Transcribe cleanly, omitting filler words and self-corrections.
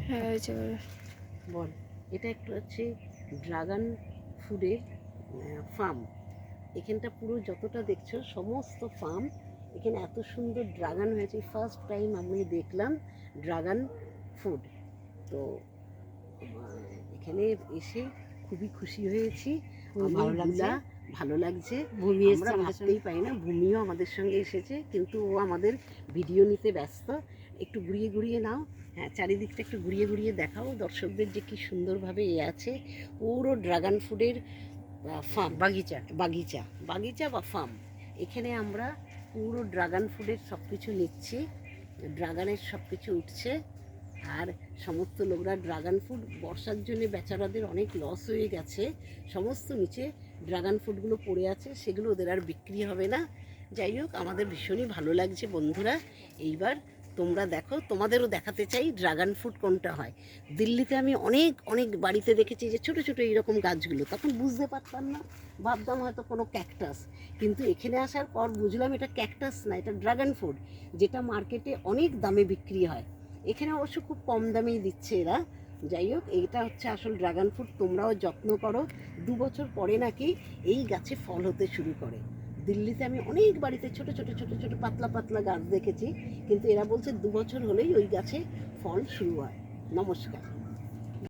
হ্যাঁ হয়েছে বলে। বল। এটা একটু হচ্ছে ড্রাগন ফুডের ফার্ম। এখানটা পুরো যতটা দেখছো সমস্ত ফার্ম। এখানে এত সুন্দর ড্রাগন হয়েছে, ফার্স্ট টাইম আমি দেখলাম ড্রাগন ফুড। তো এখানে এসে খুবই খুশি হয়েছি। খুব আমি ভালো লাগছে। বুলা, ভালো লাগছে। ভূমি এসছে আমরা আমাদের সঙ্গে। ভাবতেই পারি না ভূমিও আমাদের সঙ্গে এসেছে, কিন্তু ও আমাদের ভিডিও নিতে ব্যস্ত। একটু ঘুরিয়ে ঘুরিয়ে নাও। হ্যাঁ, চারিদিকটা একটু ঘুরিয়ে ঘুরিয়ে দেখাও দর্শকদের যে কি সুন্দরভাবে এ আছে। পুরো ড্রাগন ফুডের ফার্ম, বাগিচা। বাগিচা, বাগিচা বা ফার্ম। এখানে আমরা পুরো ড্রাগন ফুডের সব কিছু নিচ্ছি, ড্রাগনের সব কিছু উঠছে। আর সমস্ত লোকরা ড্রাগন ফুড বর্ষার জন্য বেচারাদের অনেক লস হয়ে গেছে, সমস্ত নিচে ড্রাগন ফুডগুলো পড়ে আছে, সেগুলো ওদের আর বিক্রি হবে না। যাই হোক, আমাদের ভীষণই ভালো লাগছে বন্ধুরা। এইবার তোমরা দেখো, তোমাদেরও দেখাতে চাই ড্রাগন ফ্রুট কোনটা হয়। দিল্লিতে আমি অনেক অনেক বাড়িতে দেখেছি যে ছোটো ছোটো এইরকম গাছগুলো, তখন বুঝতে পারতাম না, ভাবতাম হয়তো কোনো ক্যাকটাস। কিন্তু এখানে আসার পর বুঝলাম এটা ক্যাকটাস না, এটা ড্রাগন ফ্রুট, যেটা মার্কেটে অনেক দামে বিক্রি হয়। এখানে অবশ্য খুব কম দামেই দিচ্ছে এরা। যাই হোক, এইটা হচ্ছে আসল ড্রাগন ফ্রুট। তোমরাও যত্ন করো, 2 বছর পরে নাকি এই গাছে ফল হতে শুরু করে। দিল্লিতে আমি অনেক বাড়িতে ছোট ছোট ছোট ছোট পাতলা পাতলা গাছ দেখেছি, কিন্তু এরা বলছে 2 বছর হলেই ওই গাছে ফল শুরু হয়। নমস্কার।